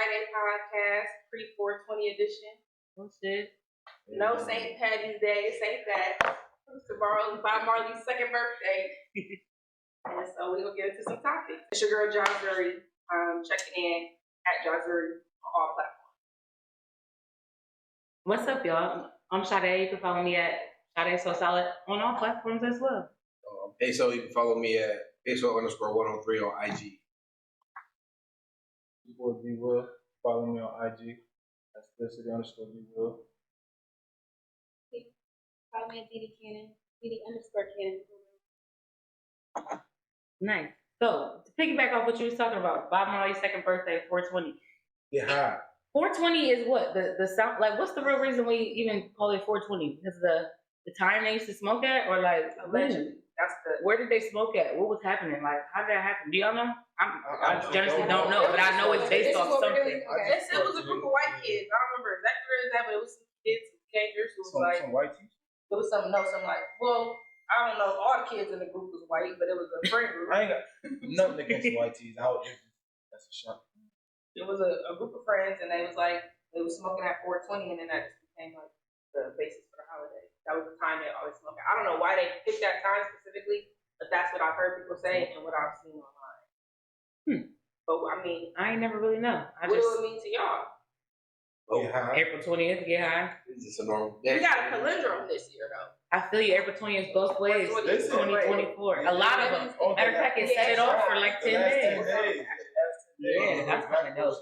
Friday podcast, pre-420 edition. Oh shit. No St. Patty's Day, this ain't that. Tomorrow's Bob Marley's second birthday. And so we're gonna get into some topics. It's your girl Jazuri, checking in at Jazuri on all platforms. What's up, y'all? I'm Sade. You can follow me at Sade So Solid on all platforms as well. Peso, you can follow me at Peso_103 on IG. Your boy B Will. Follow me on IG. That's Felicity_B Will. Follow me at Dede Cannon. Dede_Cannon. Nice. So to piggyback off what you was talking about, Bob Marley's second birthday, 420. Get high. 420 is what the sound like. What's the real reason we even call it 420? Because the time they used to smoke at, or like Allegedly. That's the where did they smoke at? What was happening? Like how did that happen? Do y'all know? I honestly don't know, but I know it's based off something. it was a group of white kids. I don't remember exactly where it's at, but it was some kids, some teenagers who was like Some white teachers. it was some like, well, I don't know, all the kids in the group was white, but it was a friend group. I ain't got nothing against white tees. That's a shock. It was a group of friends, and they was smoking at 420, and then that just became like the basis for the holiday. That was the time they always smoked. I don't know why they picked that time specifically, but that's what I've heard people say and what I've seen online. But I mean, I ain't never really know. what do it mean to y'all? Get high. April 20th, get high. It's just a normal We day. got a palindrome this year though. I feel you. April 20th goes ways. Listen, 2024. A lot of them. Matter of fact, it set it off for like 10 days. Yeah, that's kind of dope.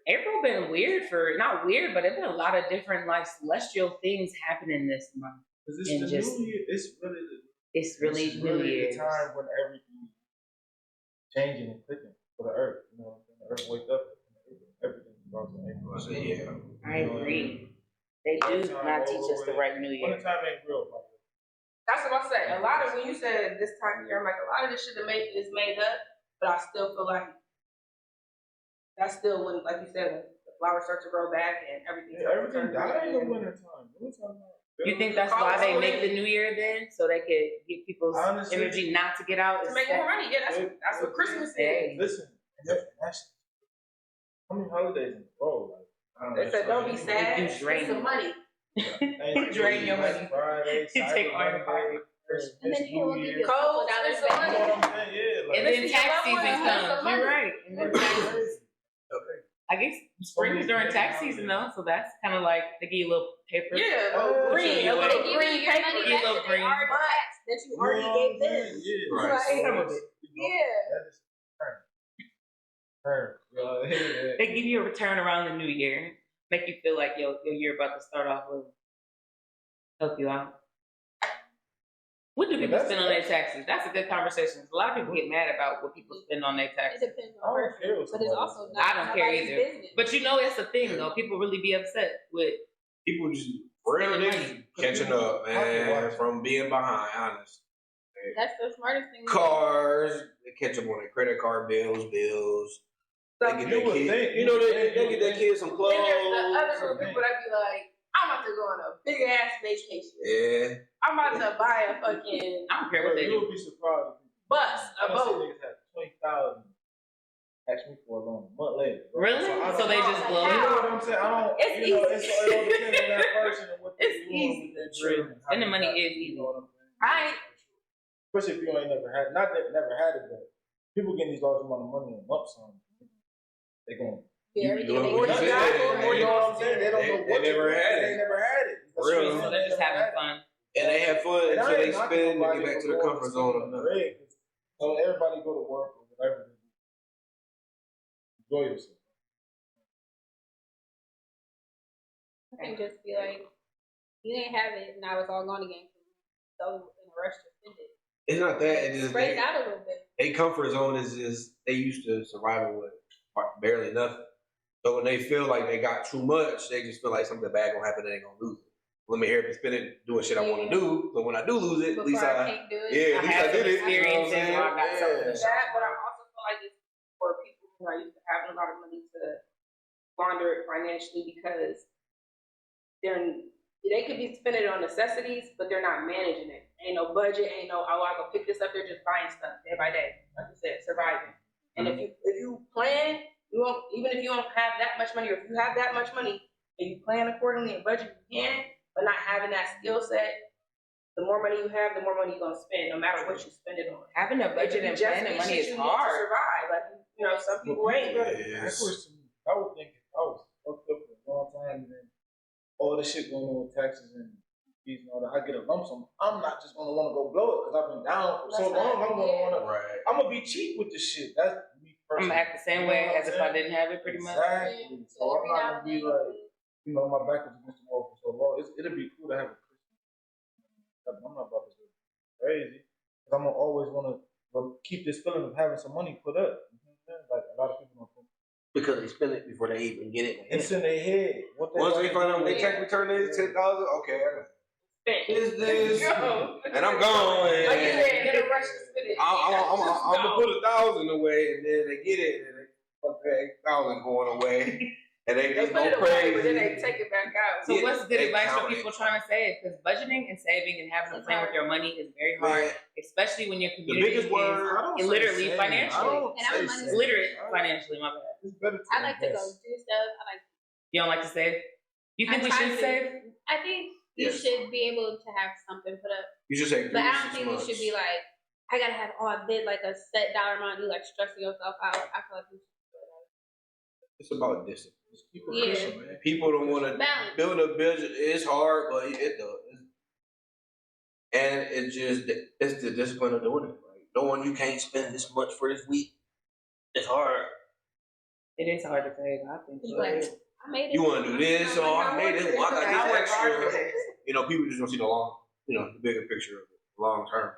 April been weird for, not weird, but it's been a lot of different like celestial things happening this month. Because And it's the just- new year. It's really it's New really Year's. the time when everything changing and clicking for the earth. You know, when the earth wake up, everything starts in April. I say, yeah. I agree. They do not teach us the right New Year. Wintertime ain't real, by the way. That's what I say. A lot of when you said this time of year, I'm like a lot of this shit is made up, but I still feel like that's still when, like you said, when the flowers start to grow back and everything. Yeah, everything died in the wintertime. You think that's why they make the New Year then? So they could get people's Honestly, energy not to get out? To make more money, yeah, that's what Christmas is. Listen, that's how many holidays in a row? They said don't be sad, You get drain some money. Drain your money. Friday, You take all your Monday, And then he will give you a Cold, couple dollars spend some back. You know what I'm saying? Yeah, like, And then Listen, tax your season loved ones have comes. some You're money. right. And then tax- I guess spring is during tax season though, so that's kind of like they give you a little paper. Yeah, Oh, green, yeah. a They little give green you your paper. money You back little that they green. already taxed, that you you already know gave what I'm them. saying? Yeah. Right. Like, Some of it. Yeah. That is her. Yeah. They give you a return around the New Year, make you feel like your year about to start off with, help you out. What do people spend on their taxes? That's a good conversation. A lot of people get mad about what people spend on their It taxes. depends I on don't person, care what but it's somebody also says. not I don't care nobody's either. business. But you know it's a thing though. People really be upset with People just real niggas catching up, man, from being behind, honest. That's the smartest thing. Cars, they catch up on their credit card bills. They get You their would kids, think- you know, they get their kids some clothes. Then there's the other group of people that be like, I'm about to go on a big ass vacation. Yeah. I'm about to buy a fucking I don't care what they You do. would be surprised. bus, a I done seen boat. niggas have 20,000. Ask me for a loan a month later. Bro. Really? I So don't- they just blow You know it? what I'm saying? I don't. It's you know, easy. it all depends on that person and what they It's doing easy. with their True. dream how And the they money got it, is easy. You know what I'm saying? Right. Especially if you ain't never had, not that never had it, but people getting these large amount of money in lump sum. They going. Yeah, everything doing they what do. you said. You know what I'm saying? They don't know They what to never do. had it. They never had it. That's Real. what I'm So saying. they're just They never having had it. fun. And they have fun And I until they ain't knocking spend and nobody get back to for the going comfort spending zone. the bread, 'cause so everybody go to work or whatever they do. Enjoy yourself. I can just be like, you didn't have it, now it's all gone again. So in a rush to spend it. It's not that. It's just Spread it out a little bit. their comfort zone is just they used to surviving with barely nothing. So when they feel like they got too much, they just feel like something bad gonna happen and they gonna lose it. Let me hear me spend it doing shit I want to do. So when I do lose it, at least Before I I can't do it. yeah, at least I had did some it. experiences You know where I what got I'm something saying? to That, but I also feel like it's for people who are used to having a lot of money to launder it financially because they could be spending it on necessities, but they're not managing it. Ain't no budget, ain't no, oh, I go pick this up. They're just buying stuff day by day, like you said, surviving. And if you plan, You won't, even if you don't have that much money, or if you have that much money and you plan accordingly and budget, you can, but not having that skill set, the more money you have, the more money you're gonna spend, no matter what you spend it on. Having a budget and planning money is To hard. survive, like, you know, some people ain't. Yes. I would think if I was fucked up for a long time and then all this shit going on with taxes and fees and all that, I get a lump sum. I'm not just gonna want to go blow it because I've been down for so long. I'm gonna want to. Right. I'm gonna be cheap with this shit. That's me I'm personally. gonna act the same way as if I didn't have it, pretty much. Exactly. So I'm not gonna be like, you know, my back was against the wall for so long. It'll be cool to have a Christmas. I'm not about to go crazy because I'm gonna always want to keep this feeling of having some money put up. You know what I'm saying? Like a lot of people don't think. Because they spend it before they even get it. It's in their head. Once they find out when they tax return is $10, okay, is this? And I'm gone. And Like you said, in a rush to spend it. I'm gonna put 1,000 away, and then they get it, and they okay, 1,000 going away, and they They just put go it away, but then crazy. they take it back out. So Yeah, what's good they advice for count it. people trying to save? Because budgeting and saving and having a plan with your money is very hard, especially when your The community biggest word, is literally financially. And I'm money- Literate financially, my bad. It's better to I like to go invest. do stuff. I like. You don't like to save? You think I we try should to. save? I think you Yes. should be able to have something put up, you should say 3 but to I 6 don't think months. you should be like, I gotta have all this like a set dollar amount. You like stressing yourself out. I feel like you should do it. It's about discipline. Just keep it Yeah. pushing, man. People don't want to Balance. build a budget. It's hard, but it does. And it's the discipline of doing it. Right? Knowing you can't spend this much for this week, it's hard. It is hard to save, I think. It's So. like, I made it. You want to do this, I'm or like, I made this, well, I I got work this hard for extra. this. You know, people just don't see the the bigger picture of it, long term.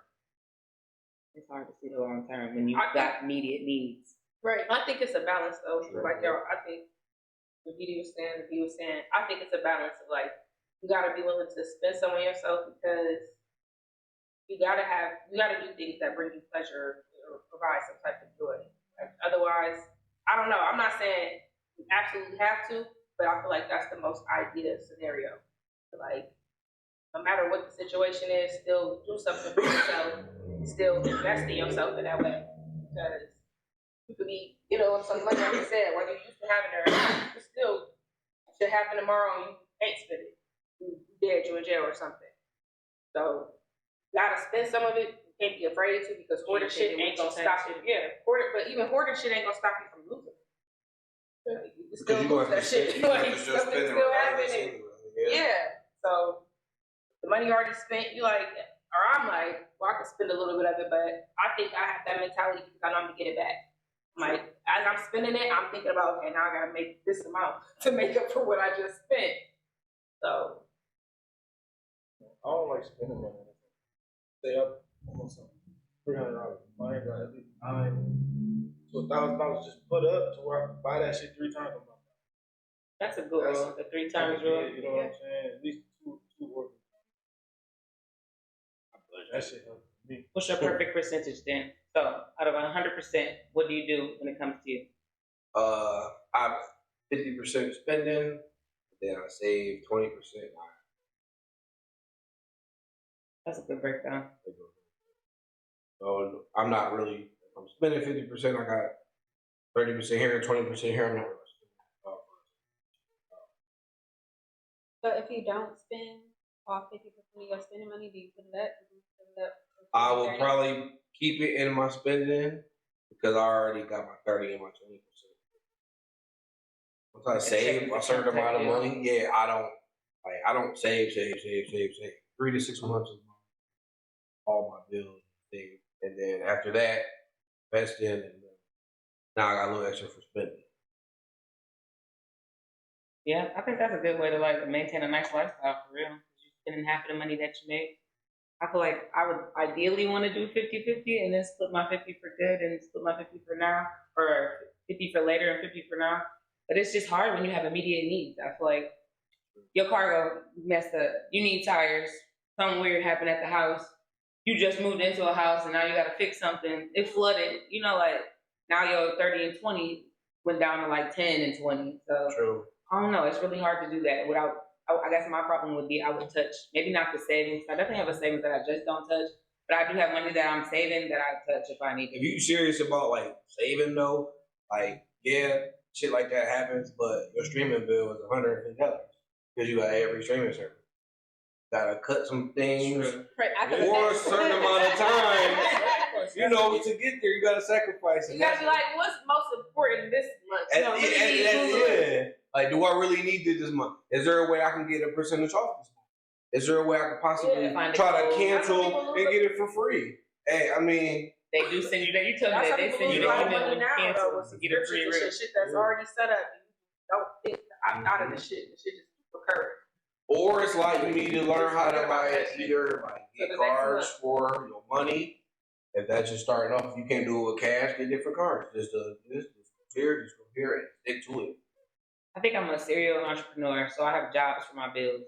It's hard to see the long term when you I- got immediate needs. Right. I think it's a balance though. Sure. Like y'all, I think what Dede was saying, if he was saying, I think it's a balance of like, you gotta be willing to spend some on yourself because you gotta do things that bring you pleasure or provide some type of joy. Like, otherwise, I don't know. I'm not saying you absolutely have to, but I feel like that's the most ideal scenario. Like, no matter what the situation is, still do something for yourself, still invest in yourself in that way. Because you could be, you know, some money, like I said, whether you used to have it or not, it still should happen tomorrow and you can't spend it. You dead, you in jail or something. So, you gotta spend some of it. You can't be afraid to because hoarding shit ain't gonna stop you. Yeah, but even hoarding shit ain't gonna stop you from losing. You can still Because you're lose going to that shit. spend, you're going Like, to still something spend it still regardless happening. anyway. Yeah. So the money already spent, you like, or I'm like, well, I can spend a little bit of it, but I think I have that mentality because I know I'm gonna get it back. I'm like, as I'm spending it, I'm thinking about, okay, now I gotta make this amount to make up for what I just spent. So I don't like spending money. Stay up almost $300. I ain't got at least $9 to $1,000 just put up to where I can buy that shit 3 times a month. That's a good rule. The 3 times rule. You know what I'm saying? At least two working. That shit helps me. What's your perfect percentage then? So, out of 100%, what do you do when it comes to you? I'm 50% spending, then I save 20%. That's a good breakdown. So I'm not really. If I'm spending 50%, I got 30% here, 20% here. I'm not really spending. So if you don't spend all 50% of your spending money, do you put it up? Do you put it up? I will probably keep it in my spending because I already got my 30 and my 20%. Once I save a certain amount of money, yeah, I don't save. 3 to 6 months of all my bills saved, and then after that, invest in, and now I got a little extra for spending. Yeah, I think that's a good way to like maintain a nice lifestyle for real. You're spending half of the money that you make. I feel like I would ideally want to do 50-50 and then split my 50 for good and split my 50 for now, or 50 for later and 50 for now. But it's just hard when you have immediate needs. I feel like your car go messed up. You need tires. Something weird happened at the house. You just moved into a house and now you got to fix something. It flooded. You know, like now your 30 and 20 went down to like 10 and 20. So True. I don't know. It's really hard to do that without. I guess my problem would be I would touch maybe not the savings. I definitely have a savings that I just don't touch, but I do have money that I'm saving that I touch if I need to. If you serious about like saving though, like yeah, shit like that happens, but your streaming bill is $150 because you got every streaming service. Gotta cut some things Right, I could for a certain amount of time. You know, to get there, you gotta sacrifice. You gotta be like, what's most important this month? You know, Yeah. Like, do I really need this month? Is there a way I can get a percentage off this month? Is there a way I could possibly try to cancel and get it for free? Hey, I mean, they do send you that. You told me that they send you the email when you cancel to get a free rip. Shit that's already set up. Don't think out of the shit. The shit just recurring. or it's like you need to learn how to either get cards for your money. If that's just starting off, if you can't do it with cash, get different cards. Just go here and stick to it. I think I'm a serial entrepreneur, so I have jobs for my bills.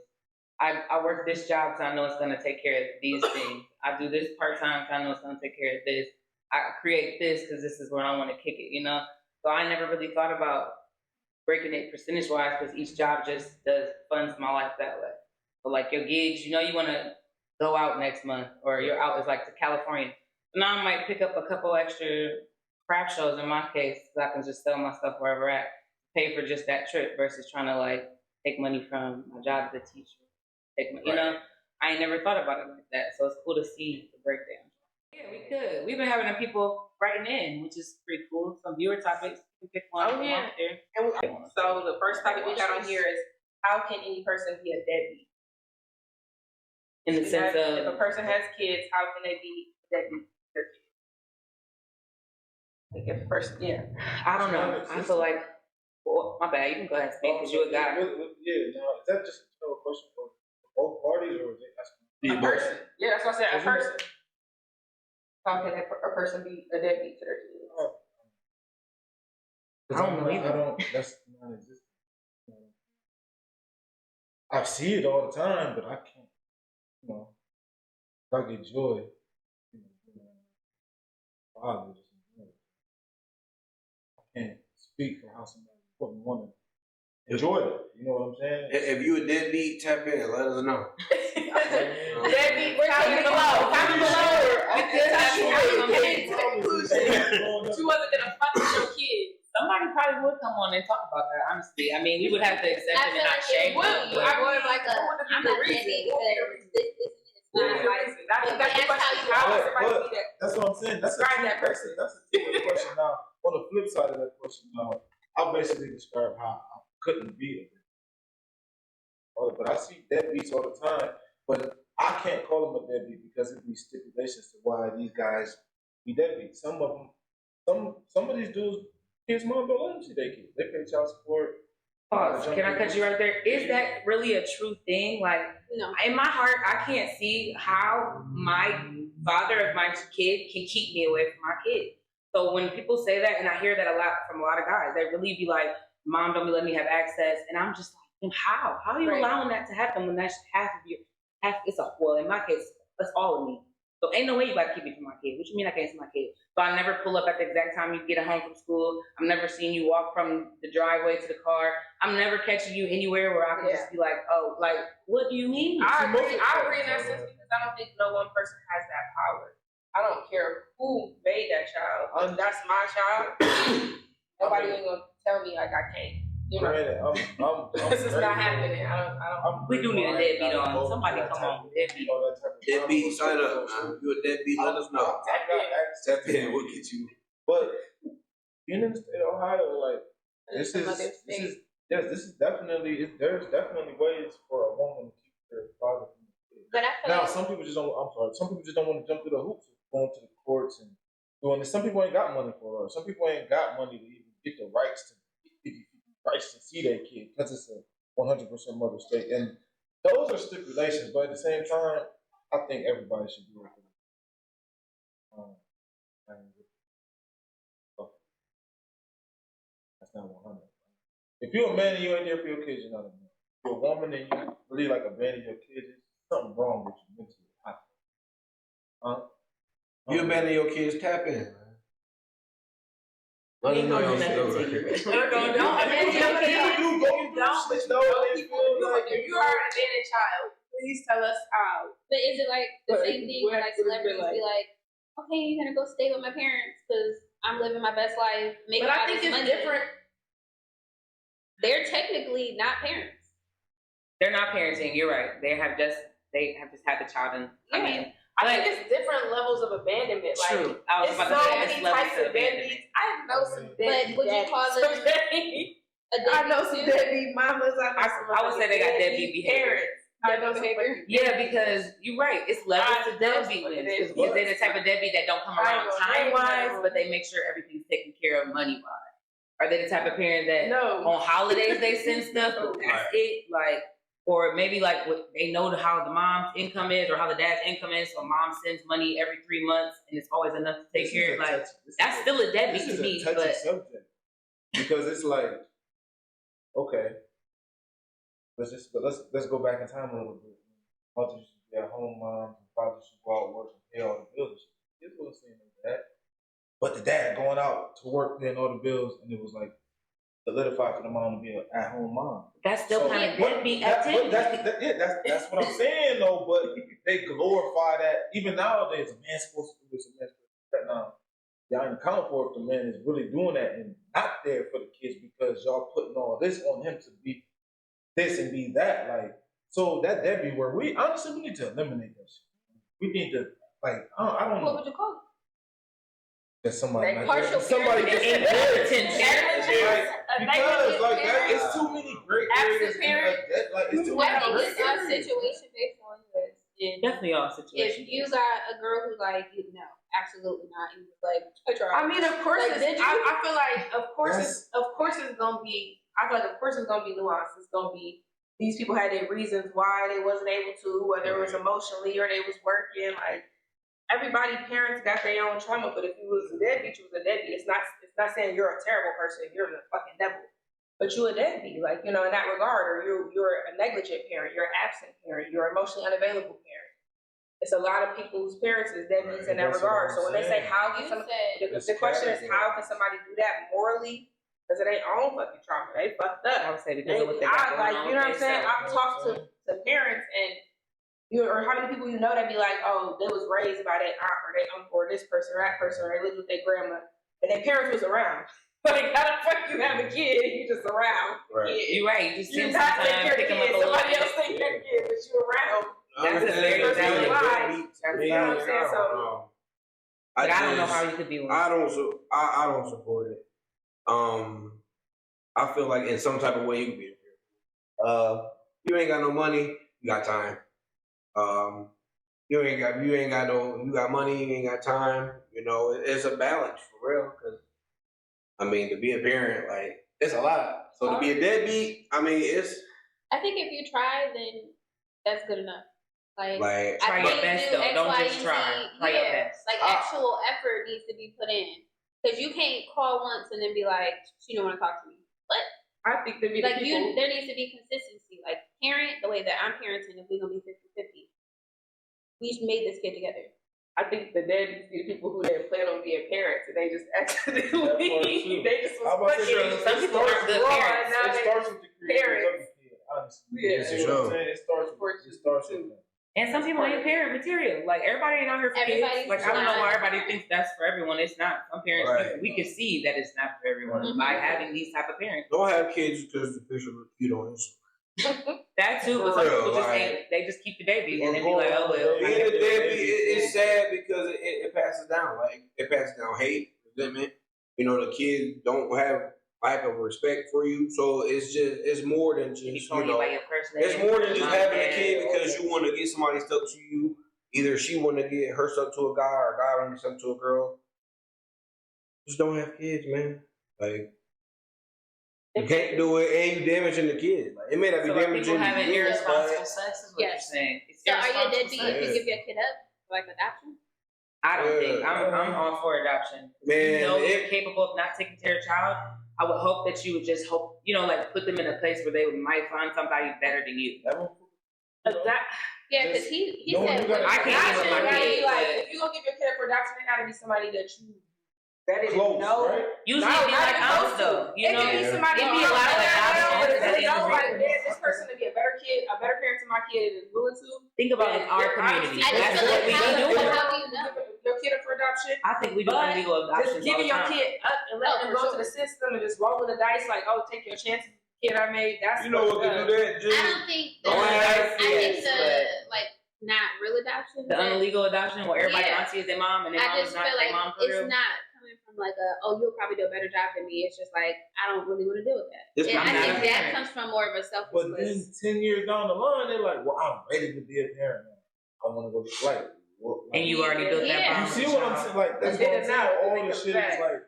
I work this job because I know it's going to take care of these things. I do this part-time because I know it's going to take care of this. I create this because this is where I want to kick it, you know? So I never really thought about breaking it percentage-wise because each job just funds my life that way. But like your gigs, you know you want to go out next month or your out is like to California. So now I might pick up a couple extra craft shows in my case so I can just sell my stuff wherever at, pay for just that trip versus trying to like take money from my job as a teacher. You know, I ain't never thought about it like that. So it's cool to see the breakdown. Yeah, we could. We've been having people writing in, which is pretty cool. Some viewer topics. We pick one from out there. And so the first topic we got on here is how can any person be a deadbeat? In the sense of if a person has kids, how can they be a deadbeat to their kids? Like if a person, I don't know. I feel like, well, my bad. You can go ahead and speak because you're a guy. Yeah, is that just a question for both parties, or is it asking? A person. Yeah, that's what I said. A person. How can a person be a deadbeat to their kids? I don't know either. That's non-existent. I see it all the time, but I can't. You know, I get joy. Father, I can't speak for how somebody wouldn't want to enjoy it. You know what I'm saying? If you a deadbeat, tap in and let us know. Deadbeat, comment below. Comment below. But you wasn't gonna fuck with your kids. Somebody probably would come on and talk about that, honestly. I mean, we would have to accept it and not shame them. I'm more of like I'm not deadbeat because this is not like. That's what I'm saying. That's a two-way question. Now, on the flip side of that question, I basically describe how I couldn't be a deadbeat. But I see deadbeats all the time. But I can't call them a deadbeat because it'd be stipulations to why these guys be deadbeats. Some of these dudes, kids' mom don't let them see their kids. They pay child support. Pause. Can I cut you right there? Is that really a true thing? Like, No. In my heart, I can't see how my father of my kid can keep me away from my kid. So when people say that, and I hear that a lot from a lot of guys, they really be like, "Mom, don't be letting me have access," and I'm just like, "How? How are you allowing that to happen when that's half of you? In my case, that's all of me. So ain't no way you about to keep me from my kid. What you mean I can't see my kid? So I never pull up at the exact time you get home from school. I'm never seeing you walk from the driveway to the car. I'm never catching you anywhere where I can just be like, oh, like, what do you mean? I agree in that sense because I don't think no one person has that power. I don't care who made that child. That's my child. Nobody ain't gonna tell me like I can't. You know, this is not happening. We do need a deadbeat on. Somebody come on, deadbeat. Deadbeat, sign up. You a deadbeat? Let us know. Tap in. We'll get you. But being in the state of Ohio, like this is definitely there's definitely ways for a woman to keep her father from the kid. But I feel Now, like some people just don't. I'm sorry. Some people just don't want to jump through the hoops of going to the courts and doing this. Some people ain't got money for it. Some people ain't got money to even get the rights to see their kid because it's a 100% mother state, and those are stipulations. But at the same time, I think everybody should be okay. That's not 100. If you're a man and you ain't there for your kids, you're not a man. If you're a woman and you really like abandon your kids, there's something wrong with you mentally. You abandon your kids, tap in. Let us know your story. If you are an abandoned child, please tell us how. But is it like the same thing where like celebrities be like, okay, you're gonna go stay with my parents because I'm living my best life. But I think it's different. they're technically not parents. They're not parenting. You're right. They have just had the child, and I mean, I think it's different levels of abandonment. Like, true. I was it's about to so say many it's levels types to of deadbeats. I know some deadbeat But would you call it daddies. a deadbeat I know some too? deadbeat mamas. I would say they got deadbeat behavior. parents. I know some Behavior. Yeah, because you're right. It's levels I to know deadbeat what it ones. is. Because they're the type of deadbeat that don't come around time wise, but they make sure everything's taken care of money wise. Are they the type of parent that No. on holidays they send stuff, but that's it? Like, or maybe like they know how the mom's income is or how the dad's income is, so mom sends money every 3 months and it's always enough to take care of. Like, that's still a deadbeat This to me. is a touchy But subject because it's like, okay, let's go back in time a little bit. Mothers used to be at home, moms and fathers should go out and work and pay all the bills. Kids wasn't seeing that, but the dad going out to work paying all the bills, and it was like solidified for the mom to be an at-home mom. that's still So, kind of but deadbeat that- activity. but that's what I'm saying though. But they glorify that even nowadays. A man's supposed to do this, a man's supposed to do that. Now, y'all ain't account for if the man is really doing that and not there for the kids because y'all putting all this on him to be this and be that. Like, so that be where we need to eliminate that shit. We need to like I don't What know. would you call it? That somebody Like partial somebody parenting. because like that it's too many great areas Absent parent. like it's too I many think great it's a areas. situation based on this. And Definitely all if situations. you got a girl who's like, no, absolutely not, and you're like, I tried. I mean, of course, Like, did you? I feel like, of course, That's- it's gonna be. I feel like, of course, it's gonna be nuanced. It's gonna be these people had their reasons why they wasn't able to, whether it was emotionally or they was working. Like everybody, parents got their own trauma. But if you was a deadbeat, you was a deadbeat. It's not saying you're a terrible person. You're the fucking devil. But you a deadbeat, like, you know, in that regard, or you're a negligent parent, you're an absent parent, you're an emotionally unavailable parent. It's a lot of people's parents is deadbeats in that That's what regard. I'm So when they say saying. how can You some, said the question is how can somebody do that morally? Because of their own fucking trauma. They fucked up. I would say because of what they got going on You know what I'm with saying? themselves. I've talked to parents and or how many people you know that be like, oh, they was raised by their aunt or their uncle or this person or that person or they lived with their grandma and their parents was around. Like, how the fuck you have a kid and you just around? Right. You're right. You just You spend some not take time care of pick them up kids. a little Somebody bit. else take care of kids, but you around. That's a very valid point. You know what I'm saying? So But I don't know how you could be one. I don't support it. I feel like in some type of way you can be a parent. You ain't got no money, you got time. You got money, you ain't got time. You know, it's a balance for real. Cause I mean, to be a parent, like it's a lot. So to be a deadbeat, I mean, it's I think if you try, then that's good enough. Like Try I your can't best do though. X, Don't Y, just and try. Z. Try your best. Like actual effort needs to be put in. Because you can't call once and then be like, she don't want to talk to me. What? I think there be Like people. there needs to be consistency. Like parent the way that I'm parenting if we're gonna be 50-50. We just made this kid together. I think the deadbeats be the people who didn't plan on being parents and they just accidentally they just was fucking. Some people aren't good parents. Now It they starts with the creators of the kid, honestly. Yeah. You know what I'm saying? It starts with them. And some people ain't parent material. Like everybody ain't out here for Everybody's kids. Like I don't know why not. everybody thinks that's for everyone. It's not. Some parents we can see that it's not for everyone by having these type of parents. don't have kids because the picture look cute on Instagram. That too, but For some real, people just like- ain't. They just keep the baby and then be like, oh well. Being a deadbeat, it's sad because it passes down. Like it passes down hate, resentment. You know, the kids don't have lack of respect for you. So it's more than just You call you by your first name. it's more than just Mom, having a dad. kid because you want to get somebody stuck to you. Either she want to get her stuck to a guy or a guy want to get stuck to a girl. Just don't have kids, man. Like you can't do it, and you damaging the kid. Like it may not be So are damaging people having to you, irresponsible but sex is what Yes. you're saying. It's So are you a irresponsible deadbeat sex. if you give your kid up? Like adoption? I don't think I'm all for adoption. man, You know you're capable of not taking care of a child. I would hope that you would just hope, you know, like put them in a place where they might find somebody better than you. Yeah, because he No, said you gotta- I can't give up my Gotta be kid, like, but if you're gonna give your kid up for adoption, it gotta be somebody that you vetted Close, and know. right? usually No, it'd be not like even us close to. though. You It know, could be somebody it'd be a lot of adoptions but that if you know, is like, man, this person to be a better kid, a better parent to my kid is willing to. think about in our community. I just That's feel what like we how be do doing. you know? Give your kid up for adoption. I think we do But illegal adoptions Just all giving the your time. kid up and letting them for go sure. to the system and just rolling the dice like, oh, take your chances. kid I made. That's You know what can do that? I Just don't think Oh, I think yes, the like not real adoption. The but illegal adoption where everybody Yeah. auntie is their mom and their mom I is just not feel their like mom for it's real. not coming from like you'll probably do a better job than me. It's just like I don't really want to deal with that. It's And not I think a that parent. comes from more of a selfish But then place. 10 years down the line, they're like, well, I'm ready to be a parent now. I want to go get like. And you already built that Yeah. bond. You see with what the I'm child. saying? Like that's They what I'm did saying. not, All they this come shit back. is like.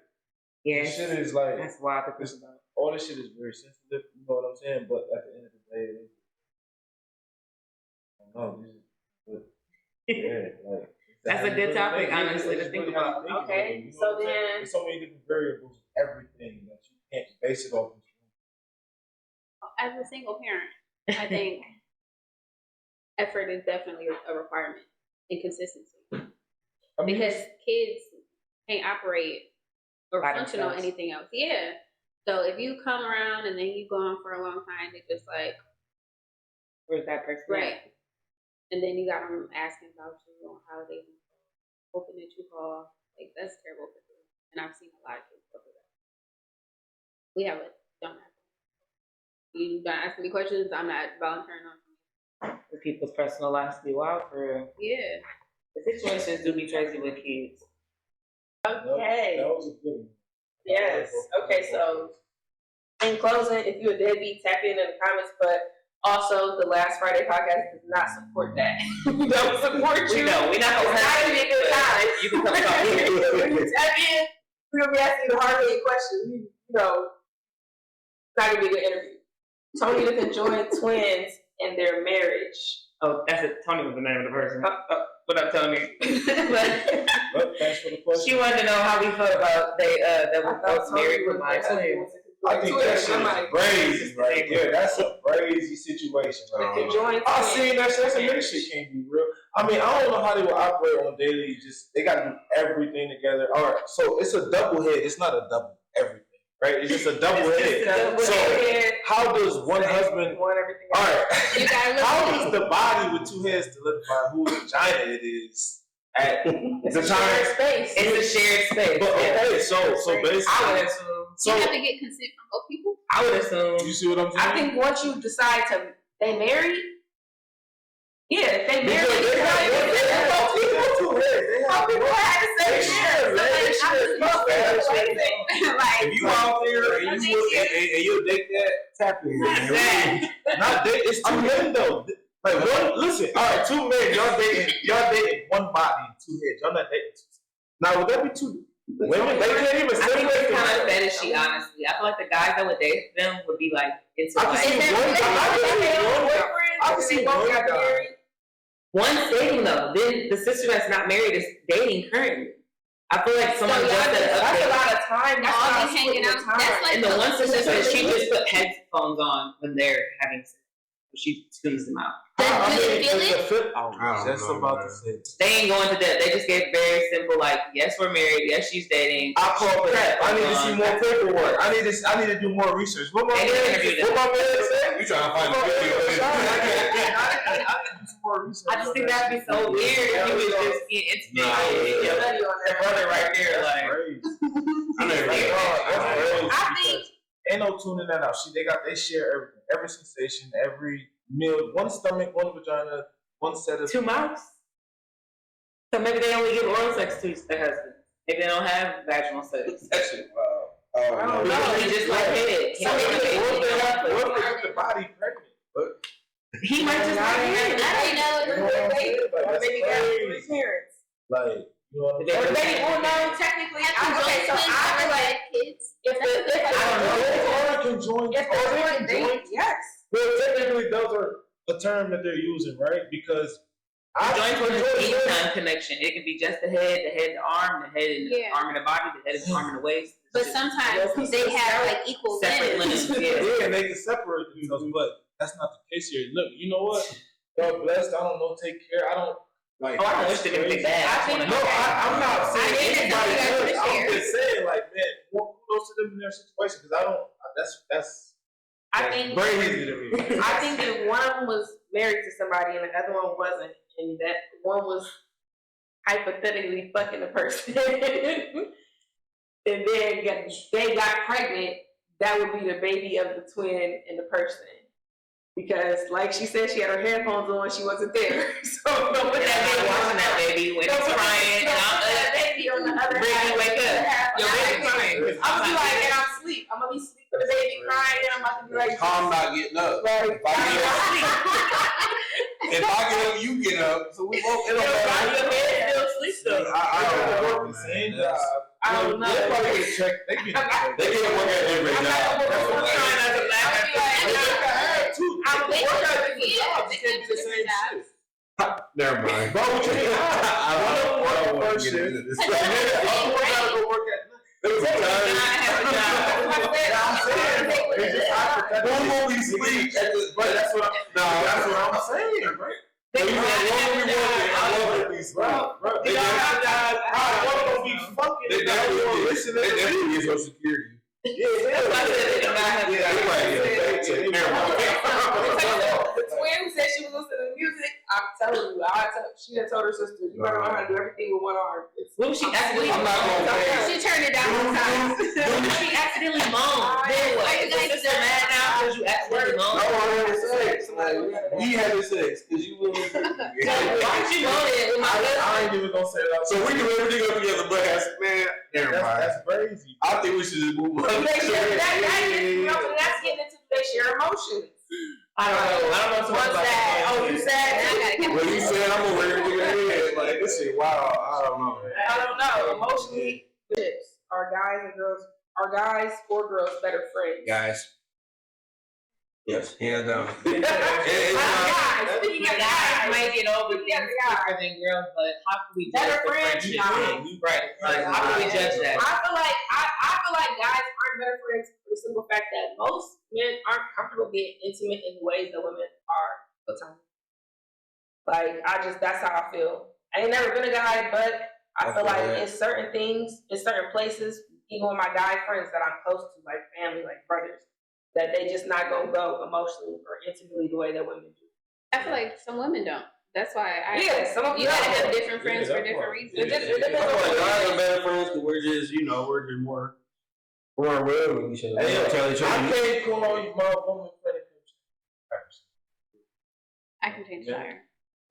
Yes. This shit is like. That's wild to think about. All this shit is very sensitive. You know what I'm saying? But at the end of the day, I don't know. But yeah, like. That's a good topic, honestly, to It's think really how about. you think Okay, about it, you know so what I'm saying? then- There's so many different variables, everything that you can't base it off. As a single parent, I think effort is definitely a requirement and consistency. I mean, Because kids can't operate or By function on themselves. anything else. Yeah. So if you come around and then you go on for a long time, they just like, Where's that person? right. And then you got them asking about you on holidays and stuff, hoping that you call. Like, that's terrible for them. And I've seen a lot of kids go through that. We have a don't ask. You don't ask me questions, I'm not volunteering on. The people's personal lives be wild for real. Yeah. The situations do be crazy with kids. Okay. That was a good one. Yes. Okay, so in closing, if you're a deadbeat, tap in the comments, but also the Last Friday podcast does not support that. We don't support you. We know. We're not gonna It's not gonna be a good time. You can come talk here. When you tap in, we're gonna be asking you the hard-hitting questions. You know, it's not gonna be a good interview. Tony the conjoined twins and their marriage. Oh, that's it. Tony was the name of the person. What up, Tony? But Well, thanks for the question. she wanted to know how we felt about that we're both married with my twins. I think that shit is crazy right there. That's a crazy situation right there. Conjoined I twins. seen that shit. That shit can't be real. I mean, I don't know how they will operate on daily. Just they got to do everything together. All right, so it's a double head. It's not a double everything, right? It's just a double head. So how does one husband? want everything All else. right. You gotta How look does the body with two heads solidify whose vagina it is at It's the a shared time? space. It's a shared space. But okay, so I would basically, assume. so you have to get consent from both people. I would assume. you see what I'm saying? I think once you decide to they married, yeah, if they married, Because they have two heads. They how have people had the same They share, man. They share. Like, if you out there and you date that, tap in. Man. Not date. It's two men though. Like one. Listen. All right, two men. Y'all dating one body, two heads. Y'all not dating two. Now would that be two women? They can't even I think separate it's kind of them. fetishy, honestly. I feel like the guys that would date them would be like into I can like see I can see one guy. one's dating though. Then the sister that's not married is dating currently. I feel like someone just said that's a lot of time. That's All not be hanging out. time. That's like and the one sister said she the- just put headphones on when they're having sex. She tunes them out. Do they feel it? That's about to say. They ain't going to that. They just gave very simple like, yes, we're married. Yes, she's dating. I call crap. I need to see more paperwork. I need to do more research. What my They man didn't interview them. said? You trying to find a video? I need to do some more research. I just think that'd be so weird if you was just getting intimate with your brother right there, like. I never read that. I think Ain't no tuning that out. They share everything, every sensation, every meal, one stomach, one vagina, one set of 2 mouths. So maybe they only give oral sex to their husband. Maybe they don't have vaginal sex. That shit, wow. Oh, I don't no. know. He just like head. So what if they get the body pregnant? He might just not have it. I don't know. That's maybe got crazy. 3 parents. Like, you know what I'm They- Or saying? they, well, no, technically, okay, so I feel like kids. if Or conjoined. if they're dating, yes. Well, technically, those are a term that they're using, right? Because Joint towards any time connection. It can be just the head, the arm, the head and the Yeah. arm and the body, the head and the arm and the waist. But sometimes they have like equal Separate limbs. limbs. yeah, they can separate themselves, but that's not the case here. Look, you know what? God blessed. I don't know. Take care. I don't like. Oh, I don't wish them anything bad. I think- No, I'm not saying I think anybody that's does. what I'm you just saying, like, man, more kudos to them in their situation because I don't. That's I think crazy to me. I think if one of them was married to somebody and the other one wasn't, and that one was hypothetically fucking the person, and then they got pregnant, that would be the baby of the twin and the person. Because, like she said, she had her headphones on, she wasn't there. So don't put that baby watching that baby when it's crying. Don't put that baby on the other Baby, half. wake up. Your baby crying. I'm gonna be like, and I'm asleep. I'm gonna be asleep with the baby crying, and I'm about to be like, Tom not getting up. like, If I get up, you get up. So we both. It don't matter. Your head still sleep though. I don't know. the same Man. job. I don't know. They probably get checked. They get checked. They get work at every I'm not job. gonna bro. work Like, trying not to laugh at I'm Work thinking at of different it. jobs. They It can't can't be the do same different shit. Never mind. Bro, what you mean? I don't work want first to get shift. into this. But that's I'm the gotta thing, go work at night. It was I tired. have a job. It's just hypothetical. Who will we sleep at this? But that's what I'm saying, right? So you said one will be working, I love it. Bro, They gonna be fucking. They definitely get Social Security. the twin who said she was listening to music, I'm telling you, she done told her sister, you better learn how to do everything with one arm. What if she accidentally I'm not gonna pay. She turned it down one time. What if she accidentally moaned? Then what? Is your sister mad now because you accidentally No, moaned? I had sex. Like, we had sex because you wouldn't. Why did you moan it with my husband? I ain't even gonna say that. So we do everything up together, but man, never mind. That's crazy. I think we should just move on. That's getting into they share emotions. I don't know too much What's about that? Oh, you said? Well, you said I'm over here with your head. Like, this shit, wow. I don't know. I don't know. Emotionally, are guys or girls better friends? Guys. Yes, hands down. Guys, speaking of Guys guys, might get over things quicker than girls, but how can we judge better the friends? friendship? Nah. Right. Like, how can we judge that? I feel like guys aren't better friends for the simple fact that most men aren't comfortable being intimate in ways that women are platonic. Like that's how I feel. I ain't never been a guy, but I feel like in certain things, in certain places, even with my guy friends that I'm close to, like family, like brothers, that they just not gonna go emotionally or intimately the way that women do. I feel like some women don't. That's why Some of you gotta have different friends for different reasons. I feel like guys are better friends because we're just more aware of each other. Hey, yo, Tell each I other. can't call my woman credit card. I can change tire.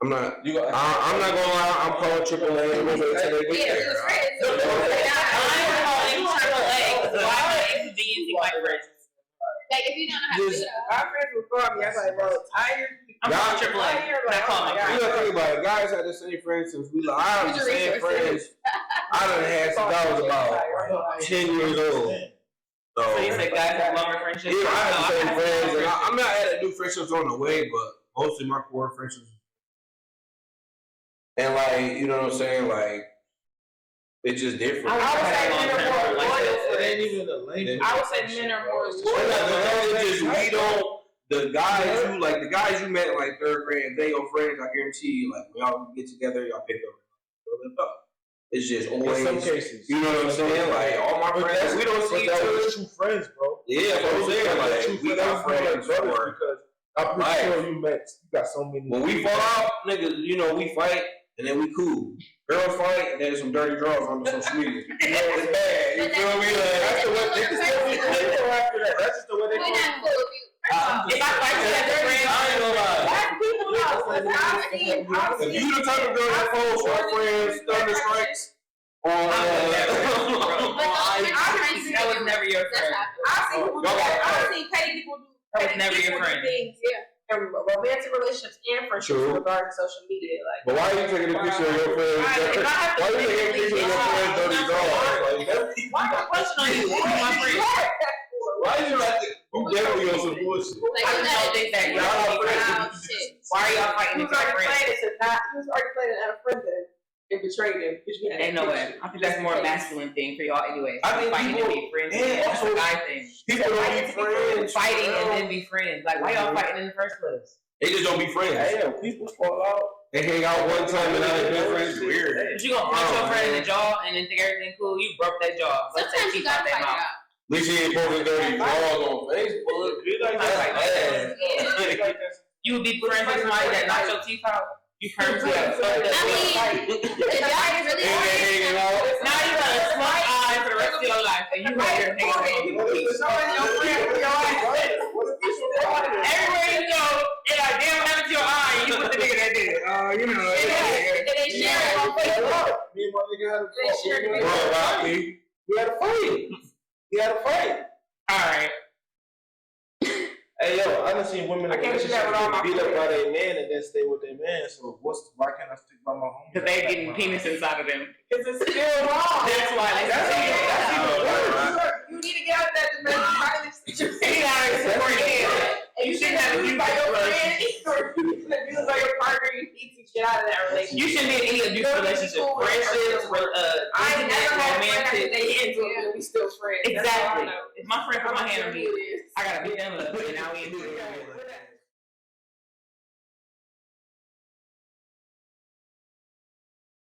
I'm not You got. I'm not gonna lie, I'm calling AAA. I'm gonna say they Yeah, we was friends. So like if you don't know how to do that. My friends would call me. I was like, bro, tired. I'm from AAA. Like, call my You gotta think about it. Guys had the same friends since we I have the same friends. I done had since I was about 10 years old. So you said guys have longer friendships? Yeah, I have the same friends. And I'm not adding new friendships on the way, but mostly my core friendships. And like, you know what I'm saying? Like, it's just different. I would say men are more loyal It ain't friends. even the language. I would say men are more It's loyal. just we don't. The guys you met in like third grade, they your friends. I guarantee you, like when y'all get together, y'all pick up. It's just In always. some cases. You know what I'm saying? Like all my But friends, that's- we don't see each but that other. was true friends, bro. Yeah, that's what I'm saying. Like we got friends for. because I'm pretty Right. sure you got so many. When we fall out, niggas, we fight and then we cool. Girls fight and there's some dirty draws on the social media. It's bad. You feel me? That's the way they can still be cool after that. That's just the way they We're go. not cool if you. If I fight you as a friend, I ain't gonna lie. Black people know. I've If you the type of girl that posts her friends, thunder strikes, or that was never your friend. I've seen petty people do. That was petty never your people do friend. Things, and romantic relationships and friendships True. regarding social media. Like, But why are you taking a picture of your friends? If I have to Why are you taking a picture of your friends' dirty drawers? Like, Why my question on you? Who are my friends? why you like to? You definitely on some bullshit. Like, I you just don't think that gotta y'all be friends. proud shit. Why are y'all fighting he with was your already friends? playing it he was already playing it at a friend and betrayed him. Ain't no way. I think that's more a masculine thing for y'all anyway. I think Fighting people- to be friends. yeah, That's a also- guy thing. People don't be friends. Fighting and then be friends. Like, why y'all fighting in the first place? They just don't be friends. Yeah, people fall out. They hang out one time and now they're good friends. It's weird. But you gonna punch your friend in the jaw and then think everything cool? You broke that jaw. Let's Sometimes take you teeth out gotta that fight it mouth. out. At least he ain't posting dirty drawers on Facebook. Be like Like that. that. You would be friends with somebody that knocked your teeth out. You purposely got to fuck up. I mean, if y'all really Now you got a smart eye for the rest of your life, and you right here thinking, everywhere you go, it's like, damn, what happened to your eye? And you put the nigga that did it. You know. And they share it on Facebook. Me and my nigga had a They shared it. We had a fight. We had a fight. All right. Hey yo, I done seen women I in can't do relationships that with all my get beat up by friends. their man and then stay with their man. So why can't I stick by my home? Because they getting penis inside of them. Because it's still wrong. That's why they That's say even that. You need to get out that domestic violence situation. You gotta support him. And you shouldn't have abused by your friend or you shouldn't abused by your partner. You need to get out of that relationship. You shouldn't be in any abusive relationship. Friendships, I ain't never had a friend after romantic. they into it, but we still friends. That's all I Exactly. know. If my friend put my hand on me, It is. I gotta beat them up, and now we in